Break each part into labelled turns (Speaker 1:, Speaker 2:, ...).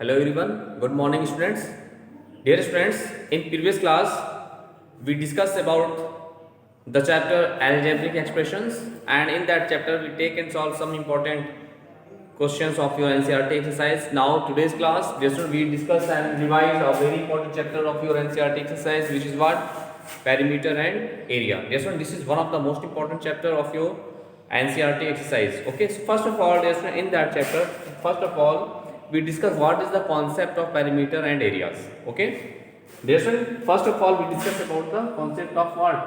Speaker 1: Hello everyone, good morning students. Dear students, in previous class we discussed about the chapter algebraic expressions, and in that chapter we take and solve some important questions of your NCERT exercise. Now today's class, dear students, we discuss and revise a very important chapter of your NCERT exercise, which is what? Perimeter and area. Dear students, this is one of the most important chapter of your NCERT exercise. Okay, so first of all, dear students, in that chapter, first of all we discuss what is the concept of perimeter and areas. Okay, dear student, first of all we discuss about the concept of what?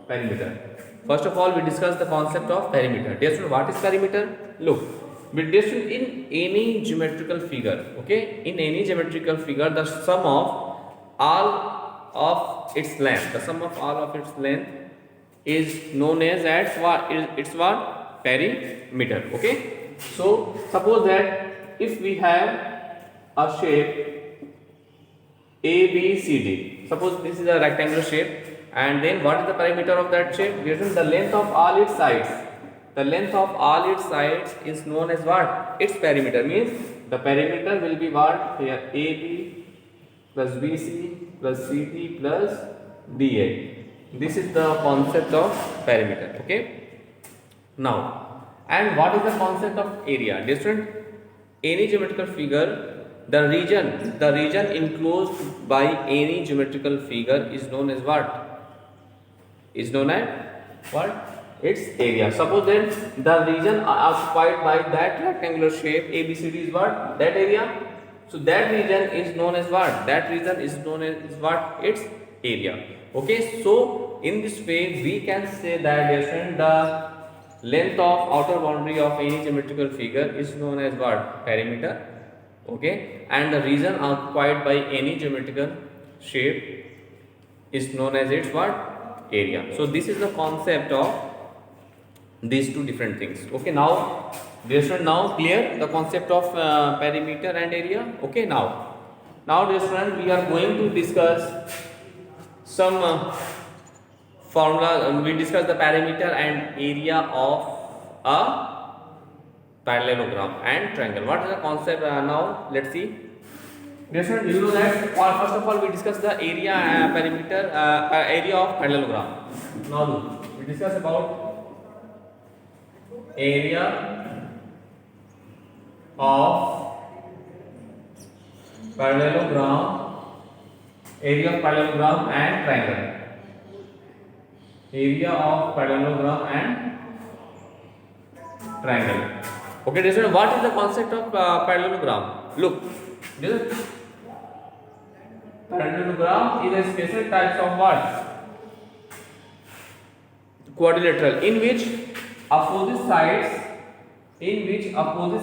Speaker 1: Perimeter. First of all we discuss the concept of perimeter. Dear student, what is perimeter? Look, dear student, in any geometrical figure, okay, in any geometrical figure, the sum of all of its length, the sum of all of its length is known as what? It's what? Perimeter. Okay, so suppose that if we have a shape ABCD, suppose this is a rectangular shape, and then what is the perimeter of that shape? Given the length of all its sides, the length of all its sides is known as what? Its perimeter. Means the perimeter will be what? Here AB plus BC plus CD plus DA. This is the concept of perimeter. Okay, now, and what is the concept of area? Different, any geometrical figure, the region enclosed by any geometrical figure is known as what? Is known as what? Its area. Suppose then the region occupied by that rectangular shape ABCD is what? That area. So that region is known as what? That region is known as what? Its area. Okay, so in this way we can say that different, the length of outer boundary of any geometrical figure is known as what? Perimeter. Okay, and the region occupied by any geometrical shape is known as its what? Area. So this is the concept of these two different things. Okay, now dear student, now clear the concept of perimeter and area. Okay, now dear student, we are going to discuss some formula. We discuss the perimeter and area of a parallelogram and triangle. What is the concept? Now let's see. Dear student, you know that first of all we discuss the area, perimeter, area of parallelogram. Now look, we discuss about area of parallelogram, and triangle. Area of parallelogram and triangle. Okay, dear student, what is the concept of parallelogram? Look, parallelogram is a special type of what? Quadrilateral, in which opposite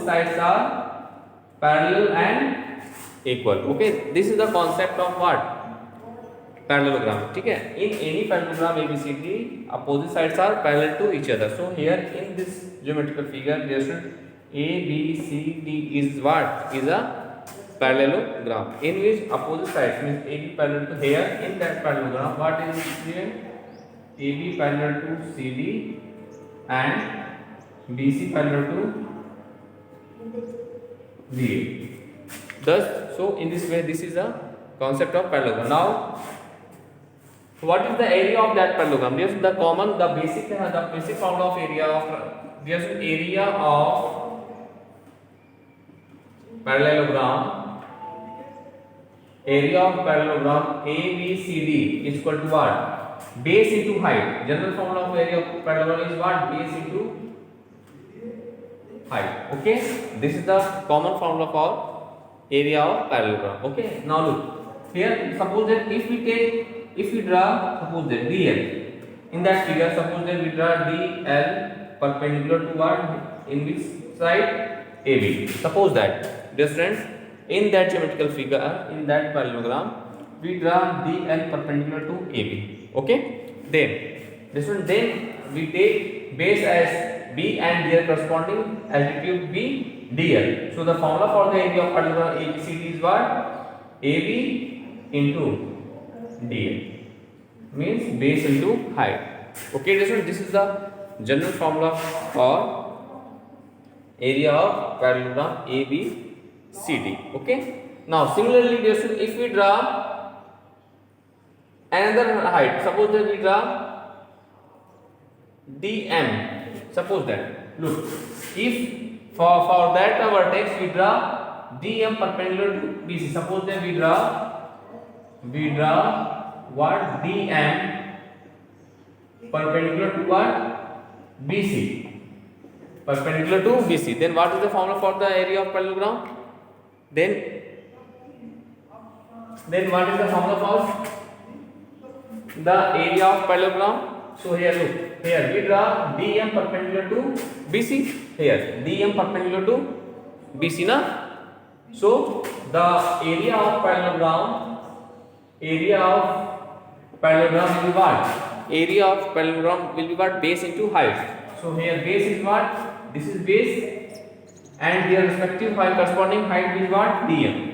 Speaker 1: sides are parallel and equal. Okay, this is the concept of what? Parallelogram. ठीक है, in any parallelogram ABCD, opposite sides are parallel to each other. So here in this geometrical figure, dear student, ABCD is what? Is a parallelogram in which opposite sides means AB parallel to here. In that parallelogram, what is given? AB parallel to CD and BC parallel to DA. Thus, so in this way, this is a concept of parallelogram. Now, what is the area of that parallelogram? Yes, the basic formula of area of parallelogram. Area of parallelogram ABCD is equal to what? Base into height. General formula of area of parallelogram is what? Base into height. Okay, this is the common formula for area of parallelogram. Okay, now look here. Suppose that if we draw, suppose that DL in that figure, suppose that we draw DL perpendicular to what? In which side? AB. Suppose that, dear friends, in that geometrical figure, in that parallelogram, we draw DL perpendicular to AB. Okay, then we take base as B and their corresponding altitude B DL. So the formula for the area of parallelogram ABCD is what? AB into DL, means base into height. Okay, this is the general formula for area of parallelogram ABCD. Okay. Now similarly, dear student, if we draw another height, suppose that we draw DM. Suppose that, look, if for that vertex we draw DM perpendicular to BC. Suppose that we draw what DM perpendicular to what BC, perpendicular to BC. Then what is the formula for the area of parallelogram? Then what is the formula for the area of parallelogram? So here look, here we draw DM perpendicular to BC. Here DM perpendicular to BC na. So the area of parallelogram will be what? Area of parallelogram will be what? Base into height. So here base is what? This is base, and their respective height, corresponding height is what? DM.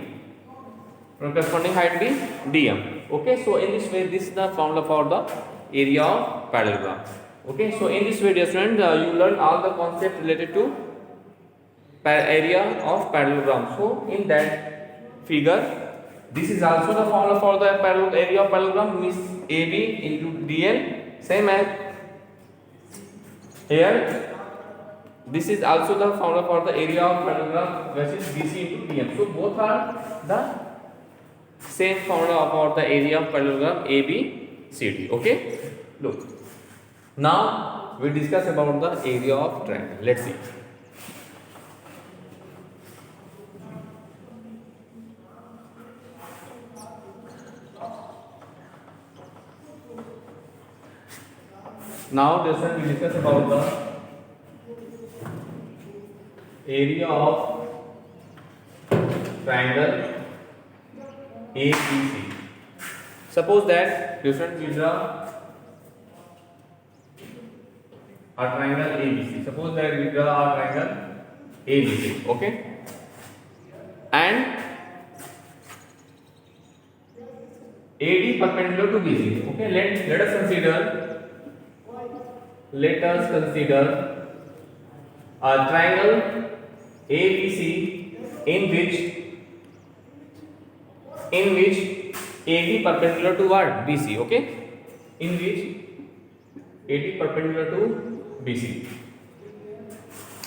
Speaker 1: Corresponding height be DM. Okay, so in this way, this is the formula for the area of parallelogram. Okay, so in this way, dear student, you learn all the concepts related to area of parallelogram. So in that figure, this is also the formula for the area of parallelogram, means AB into DL, same as here. This is also the formula for the area of parallelogram, which is BC into DM. So both are the same formula for the area of parallelogram ABCD. Okay, look, now we discuss about the area of triangle. Let's see. Now we discuss about the area of triangle ABC. Suppose that we draw a triangle ABC. Suppose that we draw a triangle ABC. Okay, and AD perpendicular to BC. Okay, let us consider a triangle ABC in which AD perpendicular to what? BC. Okay, in which AD perpendicular to BC.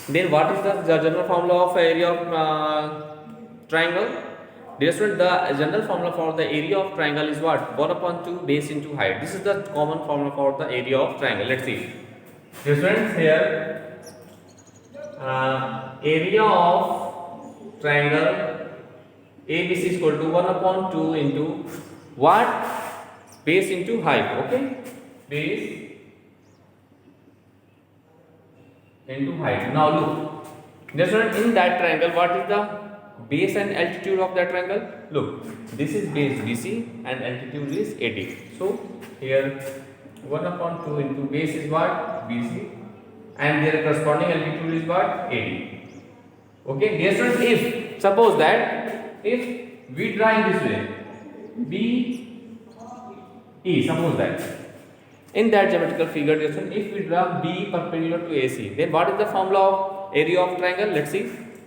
Speaker 1: Then what is the general formula of area of triangle? Dear student, the general formula for the area of triangle is what? 1/2 base into height. This is the common formula for the area of triangle. Let's see. Dear students, here area of triangle ABC is equal to 1/2 into what? Base into height. Okay, base into height. Now look, dear student, in that triangle, what is the base and altitude of that triangle? Look, this is base BC and altitude is AD. So here 1/2 into base is what? BC, and their corresponding altitude is what? AD. Okay, dear students, if suppose that if we draw in this way BE, suppose that in that geometrical figure, dear students, if we draw B perpendicular to AC, then what is the formula of area of triangle? Let's see.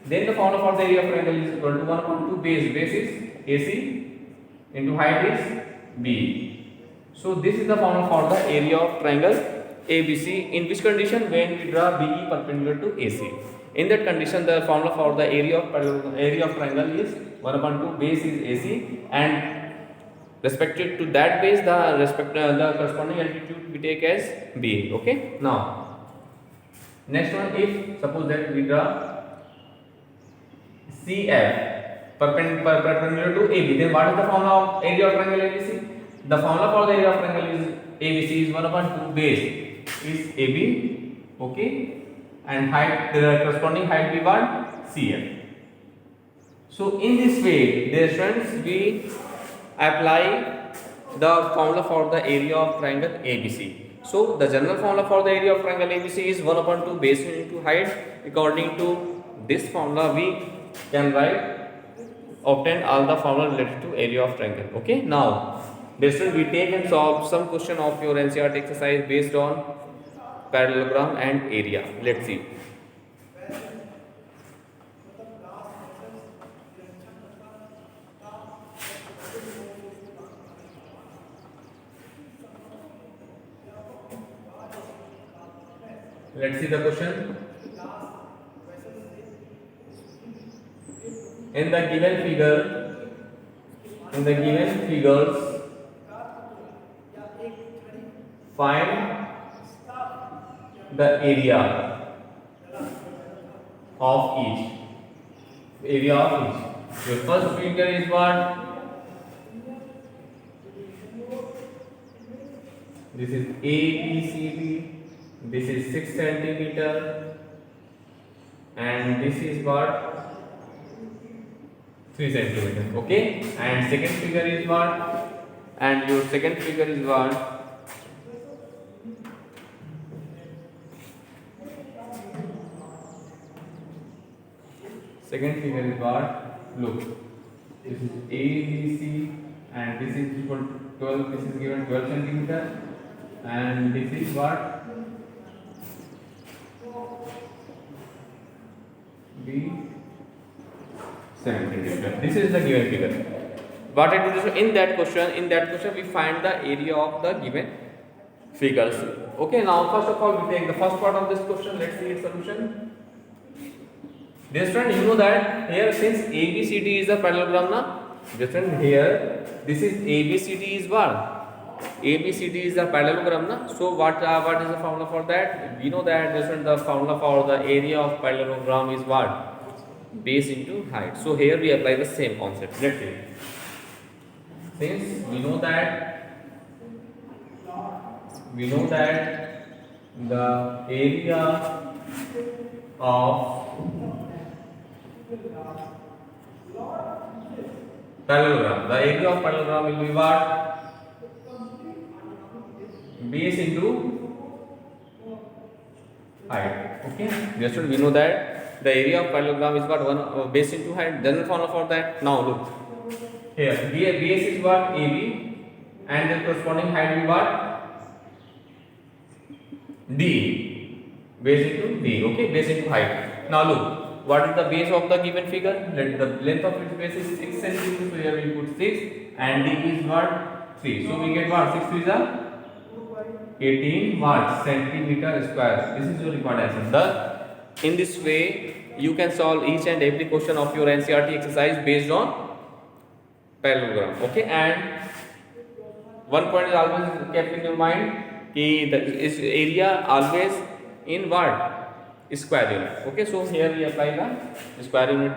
Speaker 1: Then the formula for the area of triangle is equal to 1/2 base is AC into height is B. So this is the formula for the area of triangle ABC. In which condition? When we draw BE perpendicular to AC. In that condition, the formula for the area of triangle is 1/2 base is AC, and respected to that base, the corresponding altitude we take as B. Okay. Now next one, if suppose that we draw CF perpendicular to AB, then what is the formula of area of triangle ABC? The formula for the area of triangle is ABC is 1/2 base is AB. Okay, and height, the corresponding height be what? CF. So in this way, dear friends, we apply the formula for the area of triangle ABC. So the general formula for the area of triangle ABC is 1/2 base into height. According to this formula, we can obtain all the formula related to area of triangle. Okay, now this we take and solve some question of your NCERT exercise based on parallelogram and area. Let's see. Let's see the question. In the given figure, in the given figures, find the area of each. Area of each. Your first figure is what? This is ABCD. This is 6 centimeter, and this is what? 3 centimeter. Okay. And second figure is what? And your second figure is what? Second figure is what? Look, this is ABC, and this is equal to 12. This is given 12 centimeter, and this is what? B 7 centimeter. This is the given figure. What I do is in that question we find the area of the given figures. Okay. Now first of all we take the first part of this question. Let's see its solution. Dear student, you know that here since ABCD is a parallelogram na, dear student, here this is ABCD is what? ABCD is a parallelogram na. So what is the formula for that? We know that, dear student, the formula for the area of parallelogram is what? Base into height. So here we apply the same concept. Let's see. Since we know that the area of parallelogram. The area of parallelogram will be what? Base into height. Okay. Just we know that the area of parallelogram is what? One base into height. General formula for that. Now look here. Base is what? AB, and the corresponding height will be what? D. Base into D. Okay. Base into height. Now look. What is the base of the given figure? Let the length of its base is 6 centimeters. So here we put 6, and D is what? 3. So we get what? 6 to is a 18 what? Centimeter square. This is your required answer. In this way, you can solve each and every question of your NCERT exercise based on parallelogram. Okay, and one point is always kept in your mind: is area always in what? Square unit. Okay, so here we apply the square unit.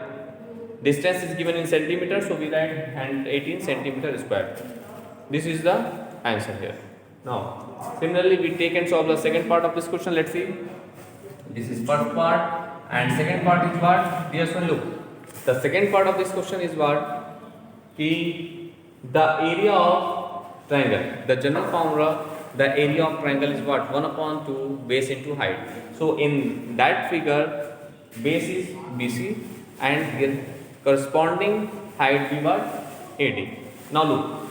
Speaker 1: Distance is given in centimeters, so we write and 18 centimeter square. This is the answer here. Now, similarly, we take and solve the second part of this question. Let's see. This is first part, and second part is what? Dear son, look. The second part of this question is what? The area of triangle. The general formula. The area of triangle is what? 1 upon 2 base into height. So in that figure, base is BC and corresponding height be what? AD. Now look,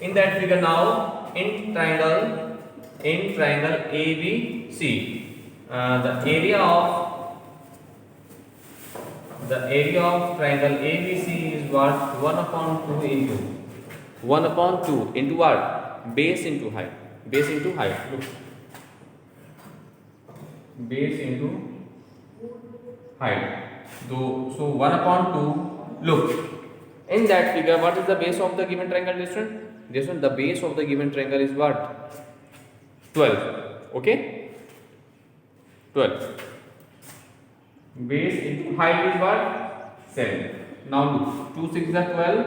Speaker 1: in that figure now, in triangle ABC, the area of triangle ABC is what? 1 upon 2 into what? Base into height. Base into height. Look. Base into height. So 1 upon 2. Look. In that figure, what is the base of the given triangle, student? The base of the given triangle is what? 12. Okay? 12. Base into height is what? 7. Now look. 2 6 is 12.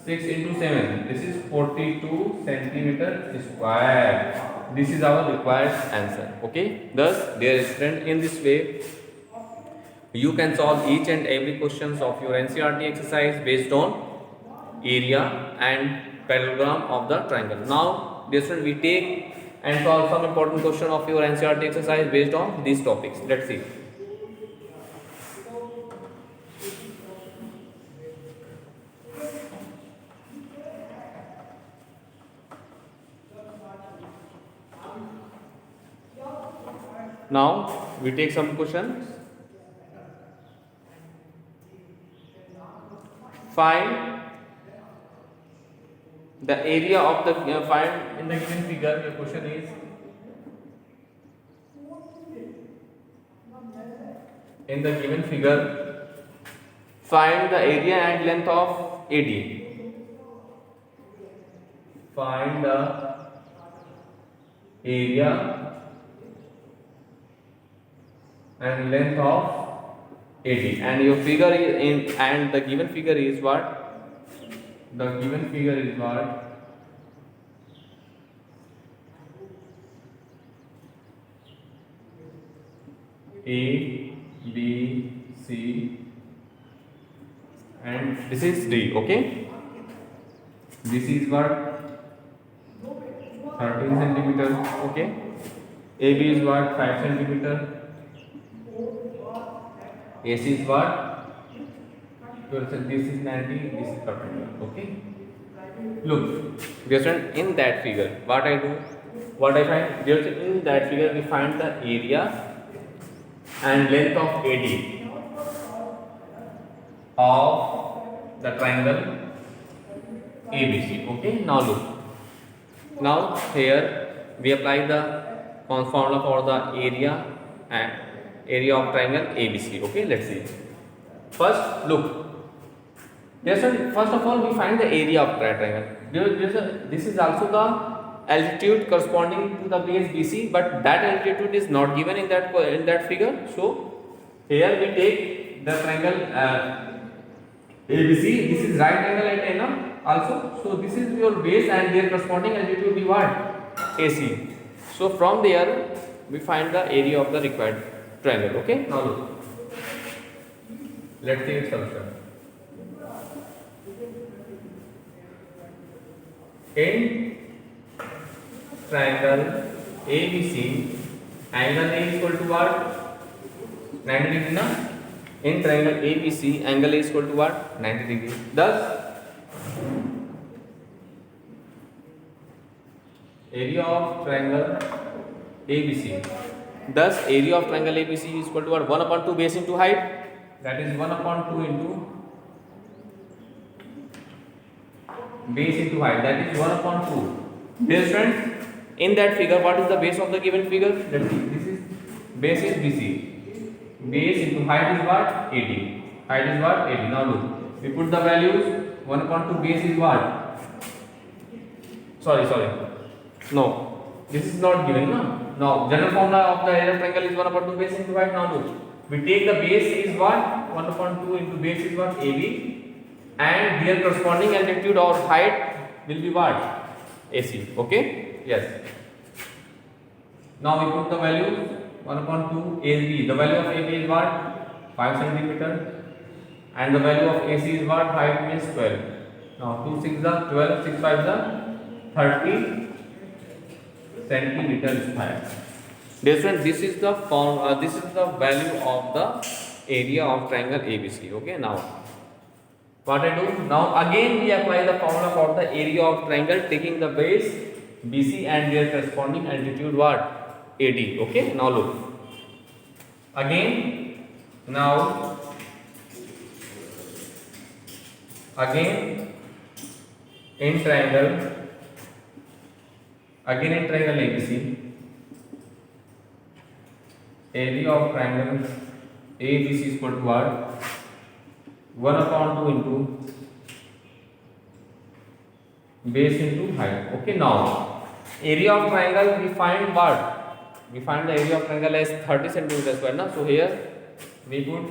Speaker 1: 6 into 7. This is 42 centimeter square. This is our required answer. Okay. Thus, dear student, in this way, you can solve each and every questions of your NCERT exercise based on area and parallelogram of the triangle. Now, dear student, we take and solve some important question of your NCERT exercise based on these topics. Let's see. Now we take some questions. Find the area of the find in the given figure. The question is In the given figure, find the area and length of AD. Find the area and length of AD, and your figure is in, and the given figure is what? The given figure is what? A, B, C, and this is D. Okay. This is what? 13 centimeter. Okay. AB is what? 5 centimeter. AC is what? 12 centimeter. This is 90. This is perpendicular. Okay. Look, dear student, in that figure, what I do? What I find? Dear student, in that figure, we find the area and length of AD of the triangle ABC. Okay. Now look. Now here we apply the formula for the area and area of triangle ABC. Okay. Let's see. First, look. Yes, sir. First of all, we find the area of triangle. This is also the altitude corresponding to the base BC, but that altitude is not given in that figure. So here we take the triangle ABC. This is right angle at A also. So this is your base, and their corresponding altitude is what? AC. So from there we find the area of the required triangle. Okay. Now look. Let's see its solution. In triangle ABC, angle A is equal to what? 90 degree. Na? In triangle ABC, angle A is equal to what? 90 degree. Thus, area of triangle ABC. Thus, area of triangle ABC is equal to what? 1 upon 2 base into height. That is 1 upon 2 into base into height. That is 1 upon 2. Dear friends, in that figure, what is the base of the given figure? Let's see. This is base is BC. Base into height is what? AD. Height is what? AD. Now look. We put the values. 1 upon 2 base is what? Sorry. No. This is not given. No. Now, general formula of the area of triangle is 1 upon 2 base into height. Now look. We take the base is what? 1 upon 2 into base is what? AB. And their corresponding altitude or height will be what? AC. Okay? Yes. Now we put the value 1 upon 2 AB. The value of AB is what? 5 centimeter. And the value of AC is what? Height means 12. Now 2 6 is 12, 6 5 is 30 centimeter square. Different. This is the form. This is the value of the area of triangle ABC. Okay. Now. What I do? Now again we apply the formula for the area of triangle, taking the base BC and their corresponding altitude what? AD. Okay. Now look. Again in triangle ABC, area of triangle ABC is equal to what? 1 upon 2 into base into height. Okay. Now area of triangle we find what? We find the area of triangle as 30 centimeter square. Na? So here we put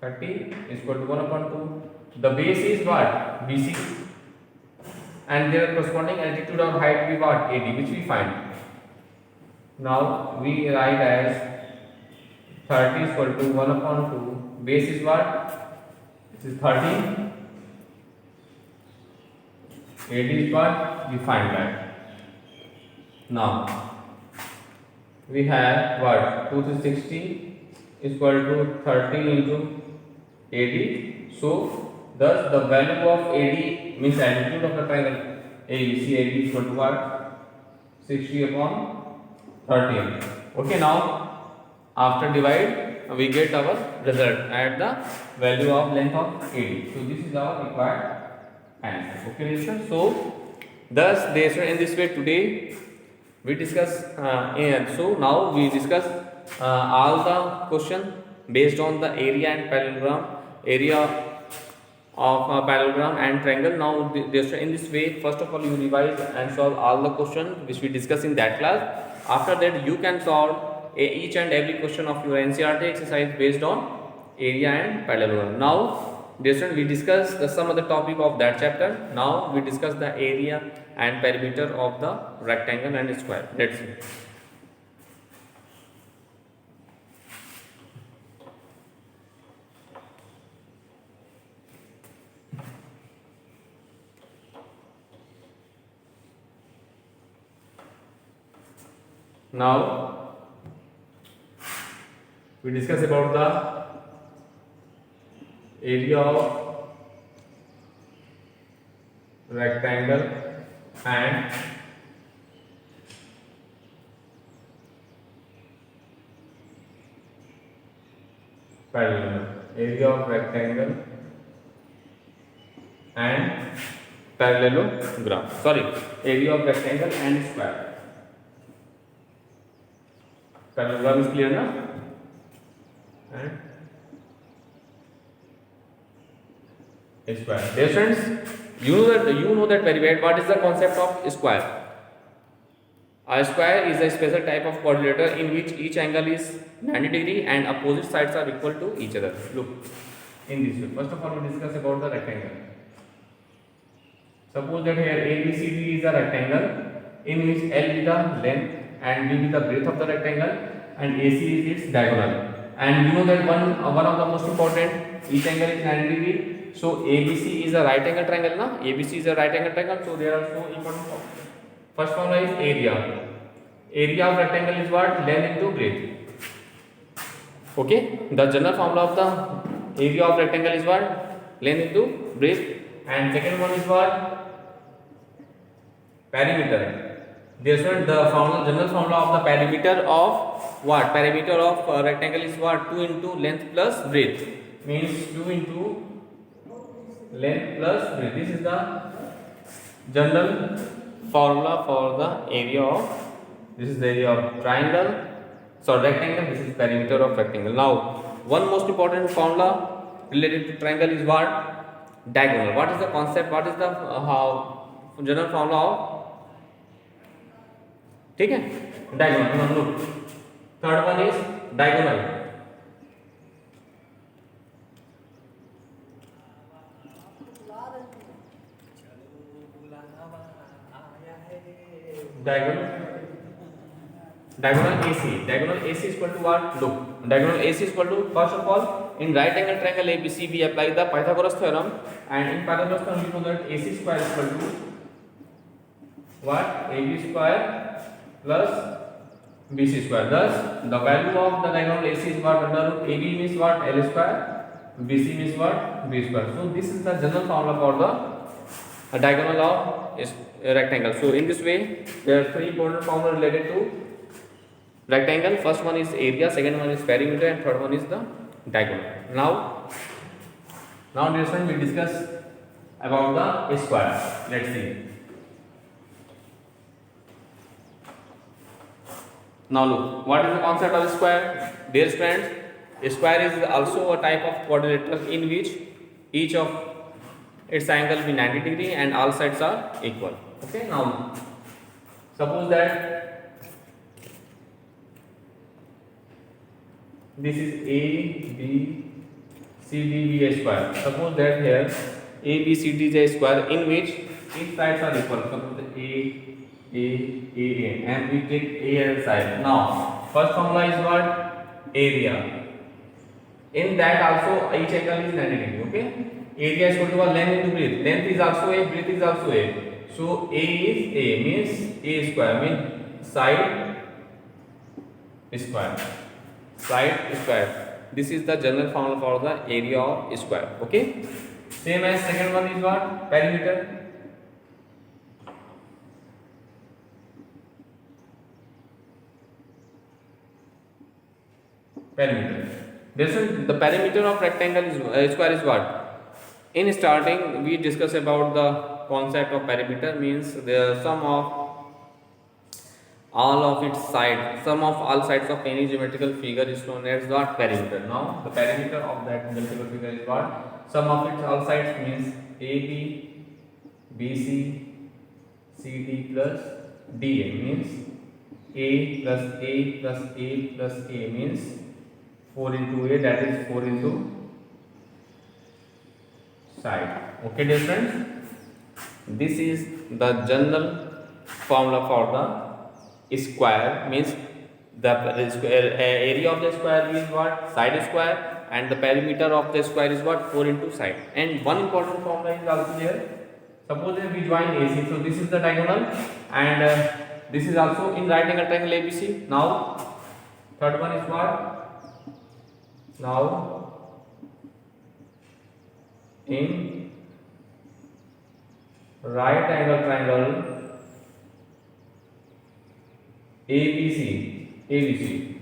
Speaker 1: 30 is equal to 1 upon 2. The base is what? BC, and their corresponding altitude or height be what? AD, which we find. Now we write as 30 is equal to 1 upon 2. Base is what? This is 30. AD is what? We find that. Now we have what? 2 to 60 is equal to 30 into AD. So thus the value of AD means altitude of the triangle ABC, AD is equal to what? 60 upon 30. Okay. Now after divide, we get our result at the value of length of AD. So this is our required answer. Okay, listeners. So thus in this way today we discuss and so now we discuss all the question based on the area and parallelogram, area of a parallelogram and triangle. Now in this way, first of all you revise and solve all the questions which we discussed in that class. After that you can solve each and every question of your NCERT exercise based on area and parallelogram. Now dear students, we discussed some other topic of that chapter. Now we discuss the area and perimeter of the rectangle and square. Let's see. Now we discuss about the area of rectangle and parallelogram. Area of rectangle and parallelogram. Sorry, area of rectangle and square. Parallelogram is clear now? And square. Dear friends, you know that very well. What is the concept of square? A square is a special type of quadrilateral in which each angle is 90 degree and opposite sides are equal to each other. Look, in this way. First of all, we discuss about the rectangle. Suppose that here ABCD is a rectangle in which L is the length and B is the breadth of the rectangle and AC is its diagonal. And you know that one of the most important, each angle is 90 degree. So ABC is a right angle triangle, na? ABC is a right angle triangle. So there are so important formulas. First formula is area. Area of rectangle is what? Length into breadth. Okay. The general formula of the area of rectangle is what? Length into breadth. And second one is what? Perimeter. This one, the general formula of the perimeter of what? Perimeter of rectangle is what? 2 into length plus breadth. Means 2 into length plus breadth. This is the general formula for the area of, this is the area of triangle, so rectangle, this is perimeter of rectangle. Now, one most important formula related to triangle is what? Diagonal. What is the concept? What is the general formula of? ठीक है, diagonal. Look, third one is diagonal. Diagonal AC. Diagonal AC is equal to what? Look, diagonal AC is equal to, first of all, in right angle triangle ABC we apply the Pythagoras theorem, and in Pythagoras theorem we know that AC square is equal to what? AB square plus BC square. Thus, the value of the diagonal AC is what? Under root AB means what? L square. BC means what? B square. So this is the general formula for the diagonal of rectangle. So in this way, there are three important formulas related to rectangle. First one is area, second one is perimeter, and third one is the diagonal. Now this one we discuss about the square. Let's see. Now look, what is the concept of square? Dear friends, a square is also a type of quadrilateral in which each of its angle be 90 degree and all sides are equal. Okay, now suppose that this is A, B, C, D, B a square. Suppose that here A, B, C, D is a square in which each sides are equal. Suppose A, and we take A as side. Now, first formula is what? Area. In that also each angle is 90 degree. Okay. Area is equal to length into breadth. Length is also A, breadth is also A. So A is A means A square means side square. Side square. This is the general formula for the area of square. Okay. Same as second one is what? Perimeter. Perimeter. This is the perimeter of rectangle is square is what? In starting, we discuss about the concept of perimeter means the sum of all of its sides, sum of all sides of any geometrical figure is known as what? Perimeter. Now the perimeter of that geometrical figure is what? Sum of its all sides means AB, BC, CD plus DA means A plus A plus A plus A means 4 into A, that is 4 into side. Okay dear friends, this is the general formula for the square, means the area of the square is what? Side square, and the perimeter of the square is what? 4 into side. And one important formula is also there. Suppose we join AC, so this is the diagonal, and this is also in right angle triangle ABC. Now third one is what? Now in right angle triangle ABC,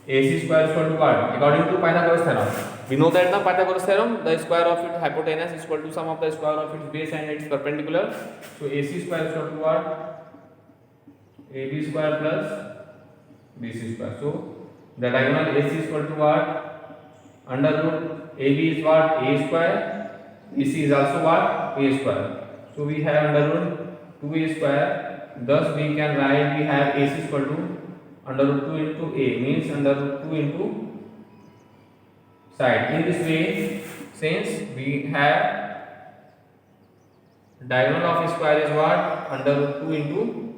Speaker 1: AC square is equal to what? According to Pythagoras theorem, we know that the Pythagoras theorem, the square of its hypotenuse is equal to sum of the square of its base and its perpendicular. So AC square is equal to what? AB square plus BC square. So the diagonal AC is equal to what? Under root AB is what? A square. BC is also what? A square. So we have under root 2A square. Thus we can write, we have AC is equal to under root 2 into A, means under root 2 into side. In this way, since we have diagonal of square is what? Under root 2 into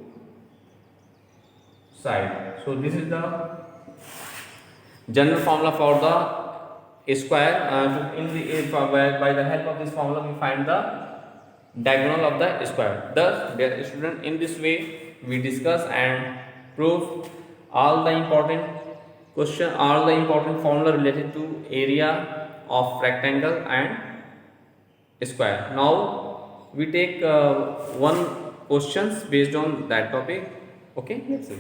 Speaker 1: side. So this is the general formula for the square. By the help of this formula, we find the diagonal of the square. Thus, dear student, in this way we discuss and prove all the important question, all the important formula related to area of rectangle and square. Now we take one questions based on that topic. Okay, let's see.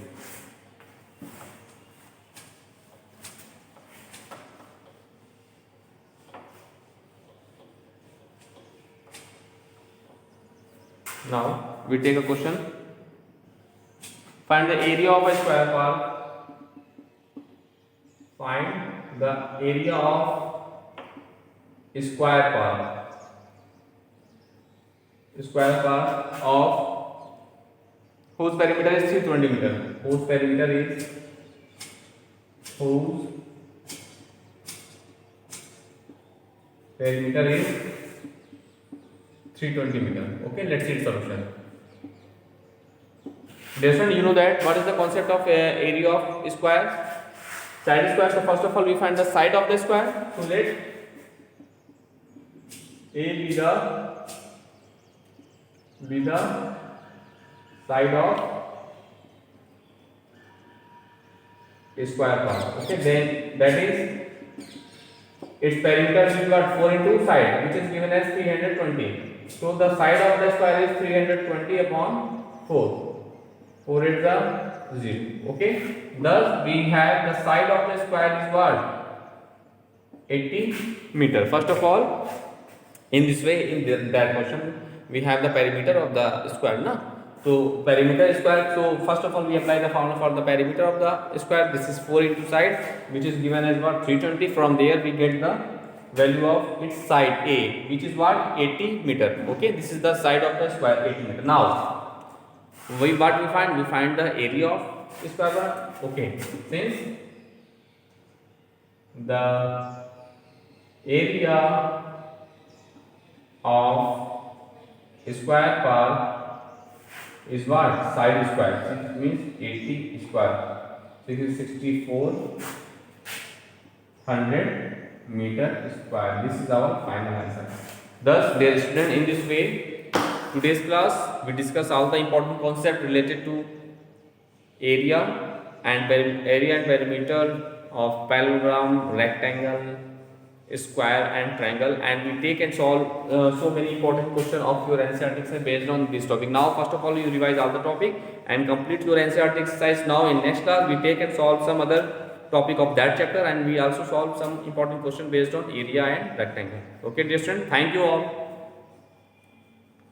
Speaker 1: Now we take a question. Find the area of a square part. Find the area of a square part. Square part of whose perimeter is 320 meter. Whose perimeter is 320 meter. Okay, let's see the solution. Dear friend, you know that what is the concept of area of square? Side square. So first of all, we find the side of the square. So let A be the side of a square part. Okay, then that is its perimeter is what? 4 into side, which is given as 320. So the side of the square is 320 upon 4. 4 is the 0. Okay. Thus we have the side of the square is what? 80 meter. First of all, in this way, in that motion, we have the perimeter of the square. Na? So perimeter is square. So first of all, we apply the formula for the perimeter of the square. This is 4 into side, which is given as what? 320. From there we get the value of its side A, which is what? 80 meter. Okay, this is the side of the square, 80 meter. Now what we find? We find the area of square part. Okay, since the area of square part is what? Side square. It means 80 square. So it is 6400 meter square. This is our final answer. Thus, dear student, in this way, today's class we discuss all the important concepts related to area and perimeter of parallelogram, rectangle, square and triangle, and we take and solve so many important questions of your NCERT exercise based on this topic. Now first of all, you revise all the topic and complete your NCERT exercise. Now in next class we take and solve some other topic of that chapter, and we also solve some important question based on area and rectangle. Okay dear student, thank you all.